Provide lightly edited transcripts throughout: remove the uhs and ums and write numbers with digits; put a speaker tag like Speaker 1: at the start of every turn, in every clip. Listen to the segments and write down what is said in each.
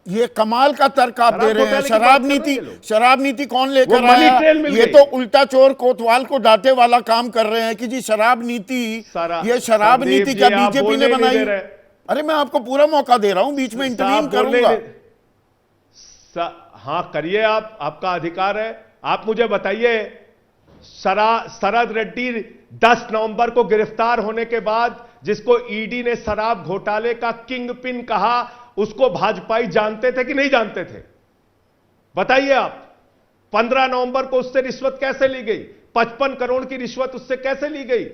Speaker 1: ये कमाल का तर्क आप दे रहे हैं। शराब नीति कौन लेकर
Speaker 2: मनी
Speaker 1: आया?
Speaker 2: ट्रेल मिल
Speaker 1: ये
Speaker 2: गई।
Speaker 1: तो उल्टा चोर कोतवाल को डांटे वाला काम कर रहे हैं कि जी शराब नीति, ये शराब
Speaker 2: संदीप
Speaker 1: नीति
Speaker 2: जी,
Speaker 1: क्या
Speaker 2: आप
Speaker 1: बीजेपी
Speaker 2: बोलने
Speaker 1: ने
Speaker 2: ही नहीं
Speaker 1: बनाई?
Speaker 2: दे रहे।
Speaker 1: अरे मैं आपको पूरा मौका दे रहा हूं, बीच में इंटरवीन करूंगा।
Speaker 2: हाँ करिए, आप, आपका अधिकार है। आप मुझे बताइए, शरद रेड्डी 10 नवंबर को गिरफ्तार होने के बाद जिसको ईडी ने शराब घोटाले का किंग पिन कहा, उसको भाजपाई जानते थे कि नहीं जानते थे? बताइए आप। 15 नवंबर को उससे रिश्वत कैसे ली गई? 55 करोड़ की रिश्वत उससे कैसे ली गई?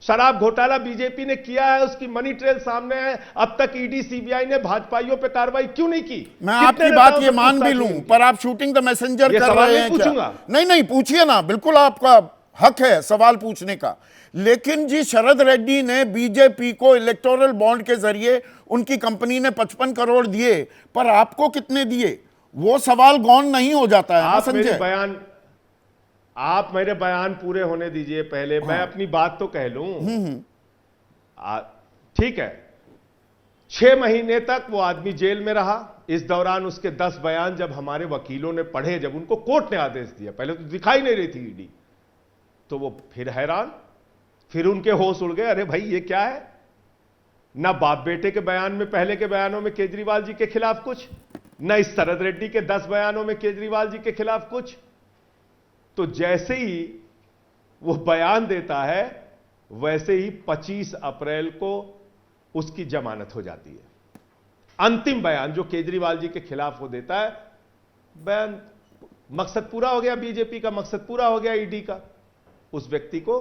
Speaker 2: शराब घोटाला बीजेपी ने किया है, उसकी मनी ट्रेल सामने है। अब तक ईडी सीबीआई ने भाजपाइयों पे कार्रवाई क्यों नहीं की?
Speaker 1: मैं आपकी बात ये मान भी लूं, पर आप शूटिंग द मैसेंजर कर रहे हैं क्या? नहीं पूछिए ना, बिल्कुल आपका हक है सवाल पूछने का। लेकिन जी शरद रेड्डी ने बीजेपी को इलेक्टोरल बॉन्ड के जरिए, उनकी कंपनी ने 55 करोड़ दिए, पर आपको कितने दिए? वो सवाल गौन नहीं हो जाता है ना संजय?
Speaker 2: आप मेरे बयान पूरे होने दीजिए पहले। हाँ। मैं अपनी बात तो कह लूं। ठीक है, 6 महीने तक वो आदमी जेल में रहा। इस दौरान उसके 10 बयान जब हमारे वकीलों ने पढ़े, जब उनको कोर्ट ने आदेश दिया, पहले तो दिखाई नहीं रही थी ईडी, तो वो फिर हैरान, फिर उनके होश उड़ गए। अरे भाई ये क्या है? ना बाप बेटे के बयान में, पहले के बयानों में केजरीवाल जी के खिलाफ कुछ, ना इस शरद रेड्डी के 10 बयानों में केजरीवाल जी के खिलाफ कुछ। तो जैसे ही वो बयान देता है, वैसे ही 25 अप्रैल को उसकी जमानत हो जाती है। अंतिम बयान जो केजरीवाल जी के खिलाफ वो देता है, बयान, मकसद पूरा हो गया, बीजेपी का मकसद पूरा हो गया, ईडी का, उस व्यक्ति को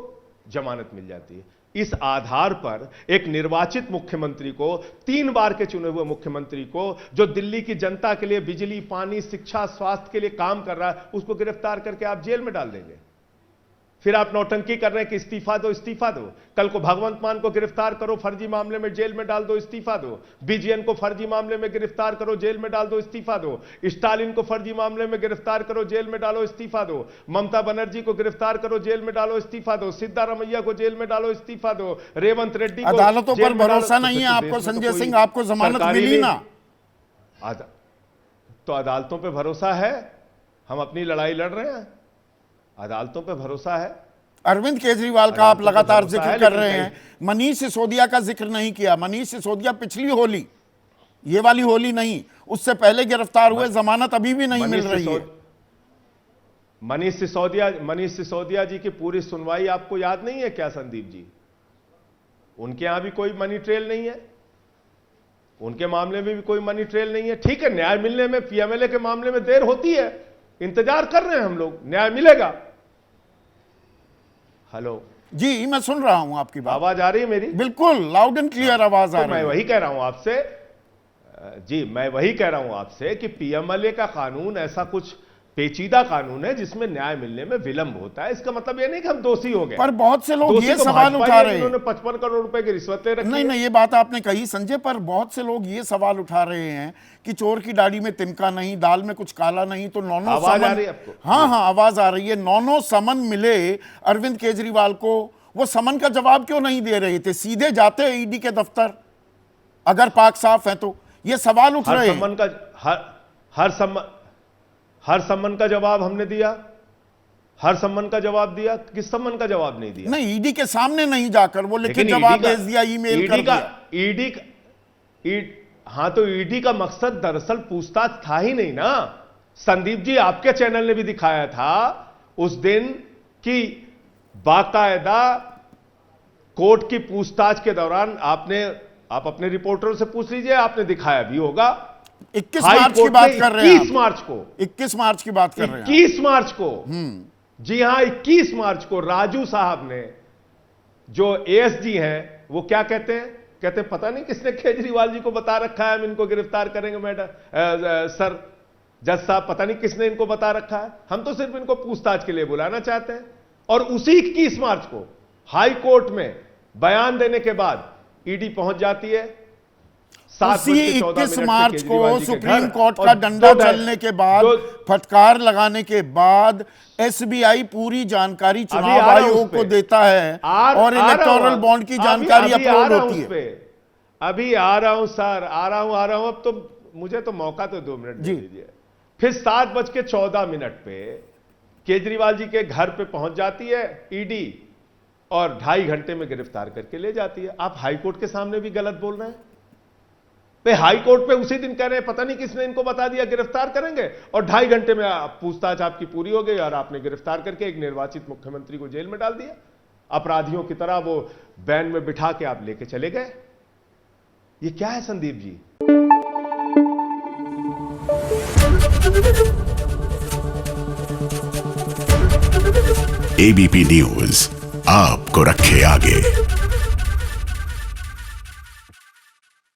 Speaker 2: जमानत मिल जाती है। इस आधार पर एक निर्वाचित मुख्यमंत्री को, 3 बार के चुने हुए मुख्यमंत्री को, जो दिल्ली की जनता के लिए बिजली, पानी, शिक्षा, स्वास्थ्य के लिए काम कर रहा है, उसको गिरफ्तार करके आप जेल में डाल देंगे। फिर आप नौटंकी कर रहे हैं कि इस्तीफा दो, इस्तीफा दो। कल को भगवंत मान को गिरफ्तार करो, फर्जी मामले में जेल में डाल दो, इस्तीफा दो। बीजेएन को फर्जी मामले में गिरफ्तार करो, जेल में डाल दो, इस्तीफा दो। स्टालिन को फर्जी मामले में गिरफ्तार करो, जेल में डालो, इस्तीफा दो। ममता बनर्जी को गिरफ्तार करो, जेल में डालो, इस्तीफा दो। सिद्धारमैया को जेल में डालो, इस्तीफा दो। रेवंत रेड्डी को
Speaker 1: अदालतों पर भरोसा नहीं है आपको संजय सिंह? आपको जमानत मिली ना?
Speaker 2: तो अदालतों पर भरोसा है, हम अपनी लड़ाई लड़ रहे हैं, अदालतों पे भरोसा है।
Speaker 1: अरविंद केजरीवाल का आप लगातार जिक्र कर रहे हैं, मनीष सिसोदिया का जिक्र नहीं किया। मनीष सिसोदिया पिछली होली, ये वाली होली नहीं, उससे पहले गिरफ्तार हुए, जमानत अभी भी नहीं मिल रही है।
Speaker 2: मनीष सिसोदिया जी की पूरी सुनवाई आपको याद नहीं है क्या संदीप जी? उनके यहां भी कोई मनी ट्रेल नहीं है, उनके मामले में भी कोई मनी ट्रेल नहीं है। ठीक है, न्याय मिलने में पीएमएलए के मामले में देर होती है, इंतजार कर रहे हैं हम लोग, न्याय मिलेगा। हेलो
Speaker 1: जी, मैं सुन रहा हूं आपकी बात।
Speaker 2: आवाज आ रही है मेरी?
Speaker 1: बिल्कुल लाउड एंड क्लियर आवाज आ रही है।
Speaker 2: मैं वही कह रहा हूं आपसे जी, मैं वही कह रहा हूं आपसे कि पीएमएलए का कानून ऐसा कुछ पेचीदा कानून है जिसमें न्याय मिलने में विलंब होता है। इसका मतलब ये नहीं कि हम दोषी हो गए।
Speaker 1: पर बहुत से लोग ये सवाल उठा रहे हैं,
Speaker 2: उन्होंने 55 करोड़ रुपए की रिश्वत ले रखी है।
Speaker 1: नहीं, ये बात आपने कही संजय, पर बहुत से लोग ये सवाल उठा रहे हैं कि चोर की दाढ़ी में तिनका नहीं, दाल में कुछ काला नहीं, तो नौनो
Speaker 2: आवाज आ रही है आपको?
Speaker 1: हाँ आवाज आ रही है। नौनो समन मिले अरविंद केजरीवाल को, वो समन का जवाब क्यों नहीं दे रहे थे? सीधे जाते ईडी के दफ्तर, अगर पाक साफ है तो। ये सवाल उठ रहे हैं।
Speaker 2: हर सम्मन का जवाब हमने दिया, हर सम्मन का जवाब दिया। किस सम्मन का जवाब नहीं दिया?
Speaker 1: नहीं, ईडी के सामने नहीं जाकर वो लिखित जवाब भेज दिया, ईमेल कर दिया।
Speaker 2: हाँ, तो ईडी का मकसद दरअसल पूछताछ था ही नहीं ना संदीप जी। आपके चैनल ने भी दिखाया था उस दिन कि बाकायदा कोर्ट की पूछताछ के दौरान आप अपने रिपोर्टरों से पूछ लीजिए, आपने दिखाया भी होगा।
Speaker 1: 21 मार्च की बात कर रहे हैं।
Speaker 2: 21 मार्च को
Speaker 1: 21 मार्च की बात कर रहे हैं।
Speaker 2: 21 मार्च को, जी हां, 21 मार्च को राजू साहब ने, जो एएसजी हैं, वो क्या कहते हैं? कहते हैं पता नहीं किसने केजरीवाल जी को बता रखा है हम इनको गिरफ्तार करेंगे मैडम, सर जज साहब, पता नहीं किसने इनको बता रखा है, हम तो सिर्फ इनको पूछताछ के लिए बुलाना चाहते हैं। और उसी 21 मार्च को हाई कोर्ट में बयान देने के बाद ईडी पहुंच जाती है।
Speaker 1: उसी 21 मार्च को सुप्रीम कोर्ट का डंडा चलने के बाद, फटकार लगाने के बाद, एसबीआई पूरी जानकारी चुनाव आयोग को देता है और इलेक्टोरल बॉन्ड की जानकारी अपलोड होती है।
Speaker 2: अभी आ रहा हूं सर, आ रहा हूं। अब तो मुझे तो मौका तो 2 मिनट
Speaker 1: जी।
Speaker 2: दे दीजिए। फिर 7:14 पे केजरीवाल जी के घर पे पहुंच जाती है ईडी और 2.5 घंटे में गिरफ्तार करके ले जाती है। आप हाईकोर्ट के सामने भी गलत बोल रहे हैं। वे हाईकोर्ट पे उसी दिन कह रहे हैं पता नहीं किसने इनको बता दिया गिरफ्तार करेंगे, और 2.5 घंटे में पूछताछ आपकी पूरी हो गई और आपने गिरफ्तार करके एक निर्वाचित मुख्यमंत्री को जेल में डाल दिया। अपराधियों की तरह वो वैन में बिठा के आप लेके चले गए। ये क्या है संदीप जी?
Speaker 3: एबीपी न्यूज आपको रखे आगे।